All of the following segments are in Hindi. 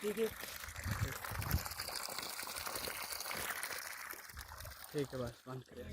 ठीक है बस बंद करें।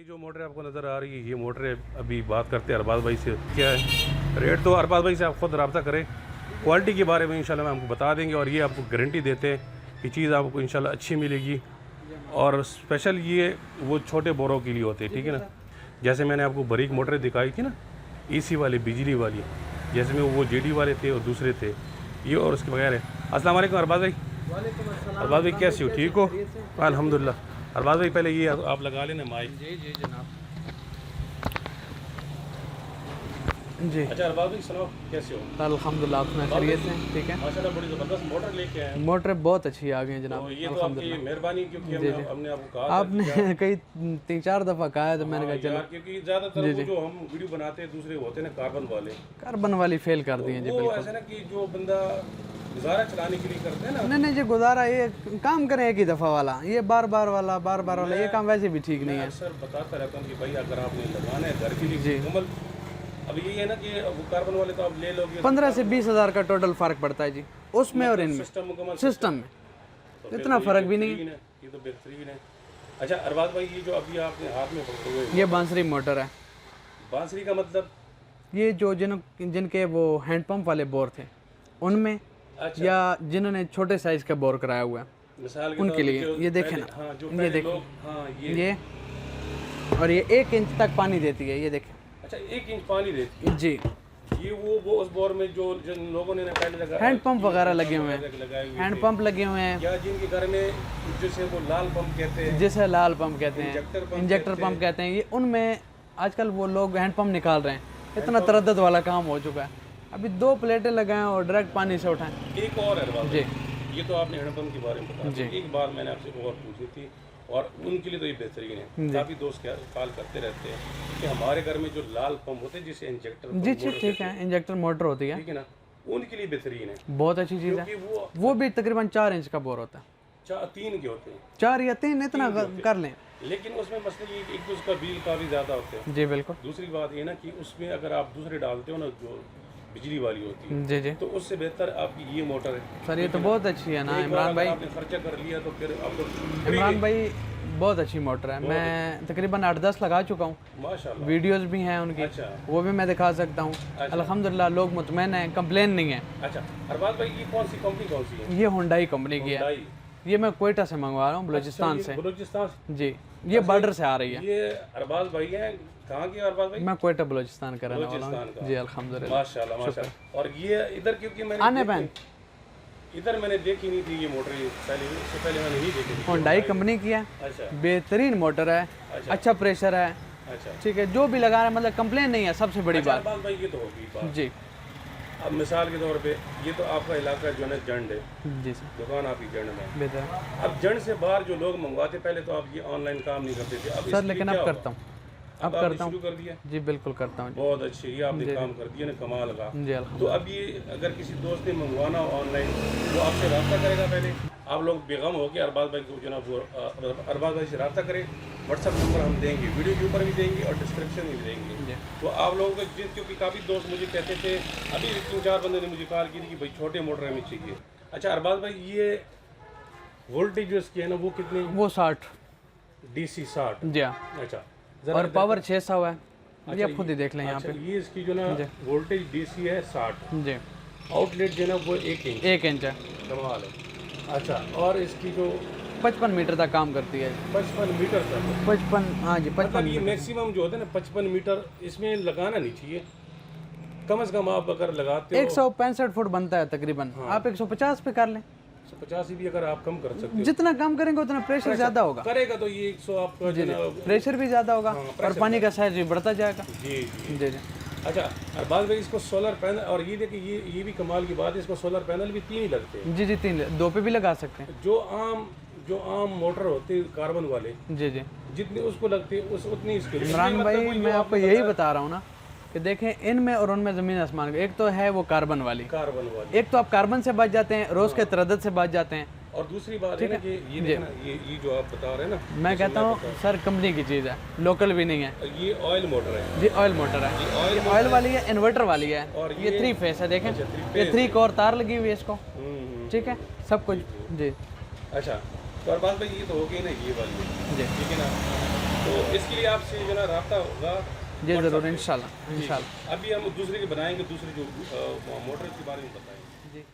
जो मोटर आपको नज़र आ रही है ये मोटर है। अभी बात करते हैं अरबाज भाई से, क्या है रेट। तो अरबाज भाई से आप ख़ुद रब्ता करें, क्वालिटी के बारे में इंशाल्लाह मैं आपको बता देंगे और ये आपको गारंटी देते हैं कि चीज़ आपको इंशाल्लाह अच्छी मिलेगी। और स्पेशल ये वो छोटे बोरों के लिए होते हैं, ठीक है ना। जैसे मैंने आपको बारीक मोटरें दिखाई थी ना, AC वाली, बिजली वाली, जैसे में वो JD वाले थे और दूसरे थे ये, और उसके बगैर है। अस्सलाम वालेकुम अरबाज भाई। अरबाज भाई कैसे हो, ठीक हो? अल्हम्दुलिल्लाह। अरबाज भाई पहले ये आप लगा लेना माइक। जी जी जनाब जी। अच्छा अरबाज भाई सुनाओ कैसे हो? अल्हम्दुलिल्लाह अपना खैरियत से ठीक है। माशाल्लाह बड़ी ज़बरदस्त मोटर लेके आए हैं। मोटर बहुत अच्छी आ गई है जनाब, तो ये तो आपकी मेहरबानी, क्योंकि हमने आपको कहा था आपने कई 3-4 दफ़ा कहा है तो मैंने कहा चलो। यार, क्योंकि ज़्यादातर वो जो हम वीडियो बनाते हैं दूसरे होते हैं ना कार्बन वाले, कार्बन वाली फेल कर दी है जी वो बिल्कुल। ऐसा ना कि जो बंदा गुजारा चलाने के लिए करते हैं ना। नहीं जी गुजारा, ये काम करें एक ही दफ़ा वाला, ये बार बार वाला ये काम वैसे भी ठीक नहीं है। अक्सर बताता रहता हूँ कि भाई अगर आपने लगाना है घर के लिए मुकम्मल, अब ये है ना कि वो कार्बन वाले तो आप ले लोगे 15 से 20 हज़ार का टोटल फ़र्क पड़ता है जी उसमें और इनमें, सिस्टम मुकम्मल सिस्टम में तो इतना फ़र्क भी नहीं है। ये तो बेहतरीन है। अच्छा अरबाज भाई ये जो अभी आपने हाथ में पकड़े हुए, ये बांसुरी मोटर है। बांसुरी का मतलब ये जो जिनके वो हैंडपम्प वाले बोर थे उनमें, अच्छा। या जिन्होंने छोटे साइज का बोर कराया हुआ है मिसाल के उनके तौर पे लिए, जो ये देखें पहले- ना, हाँ, जो ये पहले देखो लोग, हाँ, ये और ये 1 इंच तक पानी देती है, ये देखें। अच्छा 1 इंच पानी देती जी है। ये वो उस बोर में जो जिन लोगों ने पहले लगाया हैंडपम्प वगैरह लगे हुए हैं, लगाए हुए हैंडपम्प लगे हुए हैं, या जिनके घर में जिसे वो लाल पंप कहते हैं, जिसे लाल पंप कहते हैं, इंजेक्टर इंजेक्टर पंप कहते हैं, ये उनमें आजकल वो लोग हैंडपम्प निकाल रहे हैं। इतना तरद्दद वाला काम हो चुका है। अभी 2 प्लेटें लगाएं और डायरेक्ट पानी से उठाएं। एक और है जी ये तो आपने हैंडपम्प के बारे में बताया। एक बात मैंने आपसे और पूछी थी और उनके लिए तो ये बेहतरीन है। काफ़ी दोस्त कॉल करते रहते हैं कि हमारे घर में जो लाल पंप होते हैं जिसे इंजेक्टर जी ठीक है, इंजेक्टर मोटर होती है, ठीक है ना, उनके लिए बेहतरीन है, बहुत अच्छी चीज़ है। क्योंकि वो भी तकरीबन 4 इंच का बोर होता है, 3 के होते हैं, 4 या 3 इतना कर लें। लेकिन उसमें मसला ये एक तो उसका बिल काफ़ी ज़्यादा होते हैं। जी बिल्कुल। दूसरी बात ये ना कि उसमें अगर आप दूसरे डालते हो ना जो बिजली वाली होती है, जी जी तो उससे बेहतर आपकी ये मोटर है। सर, ये तो बहुत अच्छी है ना एक बार इमरान अगर भाई। आपने खर्चा कर लिया तो फिर आप इमरान भाई बहुत अच्छी मोटर है, मैं तकरीबन 8-10 लगा चुका हूँ, माशाल्लाह। वीडियोस भी हैं उनकी, अच्छा वो भी मैं दिखा सकता हूँ। अल्हम्दुलिल्लाह लोग मुतमईन हैं, कंप्लेन नहीं है। अच्छा अरबाज भाई ये कौन सी कंपनी कौन सी है? ये हुंडई कंपनी की है, हुंडई। ये मैं क्वेटा से मंगवा रहा हूँ, बलूचिस्तान से। बलूचिस्तान से? जी ये बॉर्डर से आ रही है। ये अरबाज भाई हैं, कहाँ के अरबाज भाई? मैं क्वेटा बलूचिस्तान का रहने वाला बलूचिस्तान हूँ का। जी अल्हम्दुलिल्लाह। माशाल्लाह माशाल्लाह। और ये इधर क्योंकि मैंने आने बैन इधर मैंने देखी नहीं थी ये मोटर, पहले इससे पहले मैंने नहीं देखी थी। हुंडई कंपनी की है, अच्छा बेहतरीन मोटर है, अच्छा प्रेशर है, अच्छा। ठीक है, जो भी लगा रहा है मतलब कंप्लेन नहीं है, सबसे बड़ी बात। अरबाज भाई ये तो होगी बात। जी अब मिसाल के तौर पे ये तो आपका इलाका जो है ना जंड है, जी सर दुकान आपकी जंड में। बेहतर अब जंड से बाहर जो लोग मंगवाते पहले तो आप ये ऑनलाइन काम नहीं करते थे, अब सर, लेकिन अब करता हूँ, अब आपने करता शुरू हूँ कर दिया। जी बिल्कुल करता हूँ बहुत अच्छी ये आपने काम कर दिया ना, कमाल का। जी अल्हम्दुलिल्लाह। तो अब ये अगर किसी दोस्त ने मंगवाना हो ऑनलाइन तो आपसे रब्ता करेगा। पहले आप लोग बेगम हो के अरबाज भाई को जो ना वो अरबाज भाई से रब्ता करें। व्हाट्सअप नंबर हम देंगे, वीडियो के ऊपर भी देंगे और डिस्क्रिप्शन में भी देंगे। तो आप लोगों को क्योंकि काफ़ी दोस्त मुझे कहते थे, अभी 3-4 बंदे ने मुझे कॉल की थी कि भाई छोटे मोटर हमें चाहिए। अच्छा अरबाज भाई ये वोल्टेज जो इसकी है ना वो कितनी? वो 60 DC 60। जी हाँ, अच्छा और पावर 600 है, ये आप खुद ही देख लें यहाँ अच्छा, पे। ये इसकी जो ना वोल्टेज DC है 60, जी आउटलेट जो है ना वो 1 इंच। 1 इंच है, कमाल है। अच्छा और इसकी जो 55 मीटर तक काम करती है। 55 मीटर तक, 55 हाँ जी 55 मतलब ये मैक्सिमम जो होता है ना 55 मीटर, इसमें लगाना नहीं चाहिए। कम से कम आप अगर लगाते हो 165 फुट बनता है तकरीबन, आप 150 पे कर लें। 150 भी अगर आप कम कर सकते हो, जितना कम करेंगे उतना प्रेशर ज्यादा होगा, करेगा तो ये 100 आपका जो ना प्रेशर भी ज्यादा होगा और पानी का साइज भी बढ़ता जाएगा। जी जी। जी जी। अच्छा, और बाद में इसको सोलर पैनल, और ये देखिए ये भी कमाल की बात है, इसको सोलर पैनल भी 3 ही लगते हैं। जी जी, 3 2 पे भी लगा सकते हैं। जो आम मोटर होते हैं कार्बन वाले, जी जी। जितनी उसको लगती है उस उतनी इसके लिए। इमरान भाई मैं आपको यही बता रहा हूँ ना कि देखें इनमें और उनमें ज़मीन आसमान का। एक तो है वो कार्बन वाली, एक तो आप कार्बन से बच जाते हैं, रोज़ के तरद्दुत से बच जाते हैं। और दूसरी बात है ना कि ये देखना, ये जो आप बता रहे हैं ना, मैं कहता हूँ सर कंपनी की चीज़ है, लोकल भी नहीं है। ये ऑयल मोटर है जी, ऑयल मोटर है, ये ऑयल वाली है, इन्वर्टर वाली है, और ये 3 फेस है। देखें ये 3 कोर तार लगी हुई है इसको, ठीक है, सब कुछ। जी अच्छा, तो और बात भाई ये तो हो गई ना ये वाली, जी, ठीक है ना, तो इसके लिए आपसे जो ना रब्ता होगा जी ज़रूर, इंशाल्लाह इंशाल्लाह। अभी हम दूसरे के बनाएंगे, दूसरी जो मोटर के बारे में बताएंगे। जी।